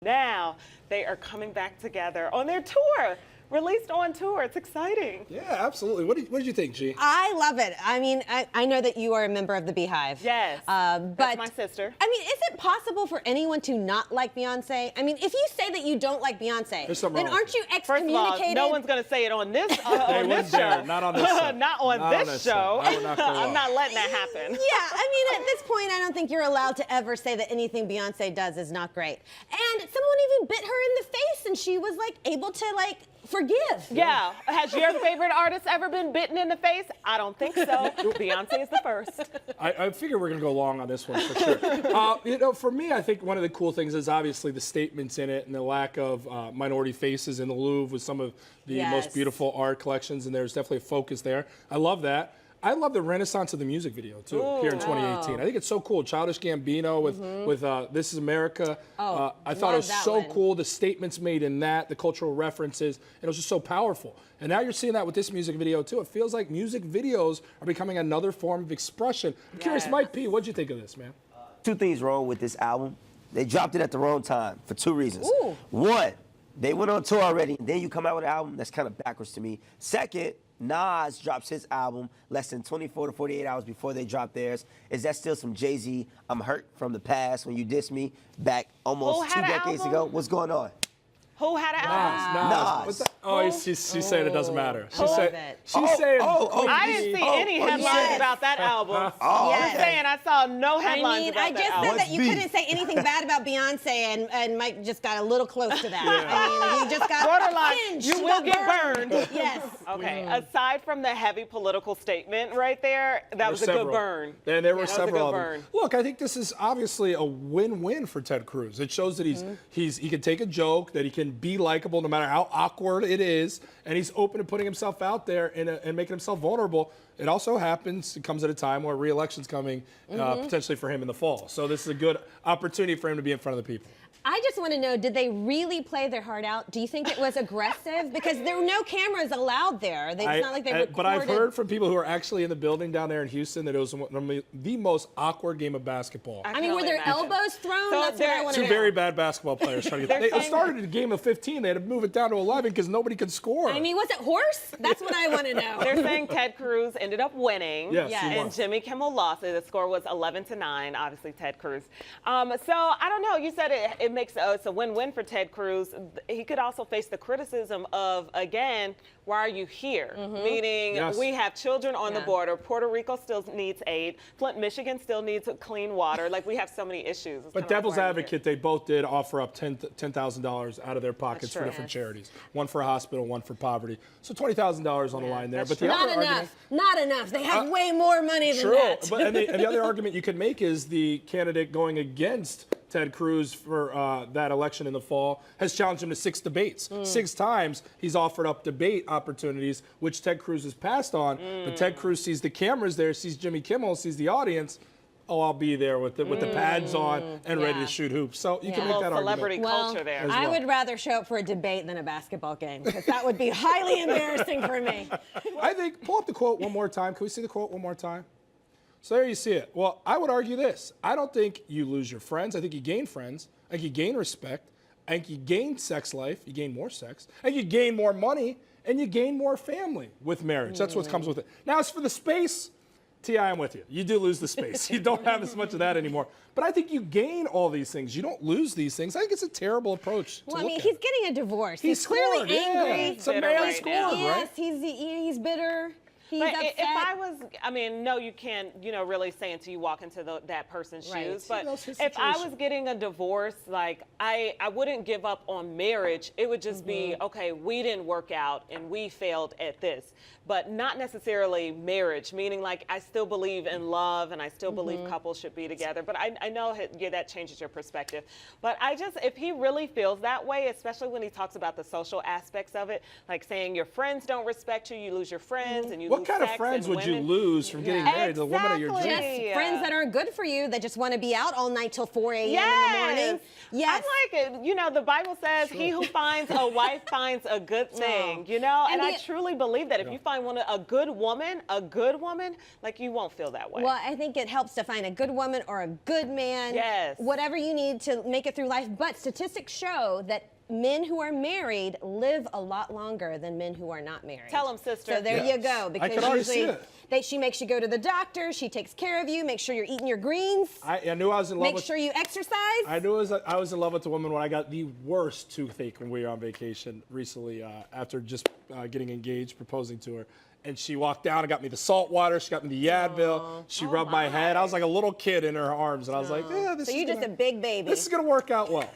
now they are coming back together on their tour. Released on tour. It's exciting. Yeah, absolutely. What did you think, G? I love it. I mean, I know that you are a member of the Beehive. Yes. But that's my sister. I mean, is it possible for anyone to not like Beyonce? I mean, if you say that you don't like Beyonce, then aren't you excommunicated? First of all, no one's going to say it on this show. Not on this show. Not on this show. I'm not letting that happen. Yeah, I mean, at this point, I don't think you're allowed to ever say that anything Beyonce does is not great. And someone even bit her in the face, and she was like able to like forgive. Yeah. Has your favorite artist ever been bitten in the face? I don't think so. Beyonce is the first. I figure we're going to go long on this one for sure. You know, for me, I think one of the cool things is obviously the statements in it and the lack of minority faces in the Louvre with some of the most beautiful art collections, and there's definitely a focus there. I love that. I love the renaissance of the music video, too, here in 2018. I think it's so cool. Childish Gambino with This Is America. I thought it was so cool, the statements made in that, the cultural references. It was just so powerful. And now you're seeing that with this music video, too. It feels like music videos are becoming another form of expression. I'm curious, Mike P., what'd you think of this, man? Two things wrong with this album. They dropped it at the wrong time for two reasons. One, they went on tour already, and then you come out with an album that's kind of backwards to me. Second, Nas drops his album less than 24 to 48 hours before they drop theirs. Is that still some Jay-Z, I'm hurt from the past when you dissed me back almost 2 decades ago? What's going on? Who had an album? Nas. Oh, she's saying it doesn't matter. She's saying I didn't see any headlines about that album. I'm saying I saw no headlines about that album. I just said that you couldn't say anything bad about Beyonce, and Mike just got a little close to that. I mean, he just got borderline. You will get burned. Yes. Okay. Aside from the heavy political statement right there, that was a good burn. And there were several of them. Look, I think this is obviously a win-win for Ted Cruz. It shows that he can take a joke, that he can be likable no matter how awkward it is, and he's open to putting himself out there and making himself vulnerable. It also happens, it comes at a time where re-election's coming potentially for him in the fall. So this is a good opportunity for him to be in front of the people. I just want to know, did they really play their heart out? Do you think it was aggressive? Because there were no cameras allowed there. It's not like they recorded. But I've heard from people who are actually in the building down there in Houston that it was the most awkward game of basketball. I mean, were there elbows thrown? That's what I want to know. Two very bad basketball players trying to get They started a game of 15. They had to move it down to 11 because nobody could score. I mean, was it horse? That's what I want to know. They're saying Ted Cruz ended up winning. Yes, and Jimmy Kimmel lost. The score was 11-9, obviously Ted Cruz. So I don't know. You said it makes it's a win-win for Ted Cruz. He could also face the criticism of, again, why are you here? Meaning we have children on the border. Puerto Rico still needs aid. Flint, Michigan still needs clean water. Like, we have so many issues. But devil's advocate, they both did offer up $10,000 out of their pockets for different charities. One for a hospital, one for poverty. So $20,000 on the line there. But the not other enough. Not enough. They have way more money than that. But, and the other argument you could make is the candidate going against Ted Cruz for that election in the fall has challenged him to 6 debates. 6 times he's offered up debate opportunities, which Ted Cruz has passed on. But Ted Cruz sees the cameras there, sees Jimmy Kimmel, sees the audience. Oh, I'll be there with the pads on and ready to shoot hoops. So you can make that celebrity argument. culture there. I would rather show up for a debate than a basketball game, because that would be highly embarrassing for me. I think, pull up the quote one more time. Can we see the quote one more time? So there you see it. Well, I would argue this. I don't think you lose your friends. I think you gain friends. I think you gain respect. I think you gain sex life. You gain more sex. And you gain more money. And you gain more family with marriage. That's what comes with it. Now, as for the space, T.I., I'm with you. You do lose the space. You don't have as much of that anymore. But I think you gain all these things. You don't lose these things. I think it's a terrible approach to Well, I look mean, at. he's getting a divorce. He's clearly angry. It's a man scored, right? Yes, he's bitter. He's upset. If I was, I mean, no, you can't, really say until you walk into that person's shoes. But if I was getting a divorce, like, I wouldn't give up on marriage. It would just be, okay, we didn't work out and we failed at this. But not necessarily marriage, meaning, like, I still believe in love and I still believe couples should be together. But I know that changes your perspective. But if he really feels that way, especially when he talks about the social aspects of it, like saying your friends don't respect you, you lose your friends, and you What kind of sex friends and would you women. lose from getting married to the woman of your Exactly. dreams? Just friends that aren't good for you that just want to be out all night till 4 a.m. in the Yes. morning. Yes. I'm like, you know, the Bible says, "He who finds a wife finds a good thing." You know, and I truly believe that if you find a good woman, like you won't feel that way. Well, I think it helps to find a good woman or a good man. Yes. Whatever you need to make it through life. But statistics show that men who are married live a lot longer than men who are not married. Tell them, sister. So there you go. I could already see Because it. she makes you go to the doctor. She takes care of you. Make sure you're eating your greens. I knew I was in love Make with. sure you exercise. I knew I was in love with a woman when I got the worst toothache when we were on vacation recently after just getting engaged, proposing to her. And she walked down and got me the salt water. She got me the Advil. She rubbed my head. I was like a little kid in her arms. And I was like, yeah, this So is you're just a big baby. This is going to work out well.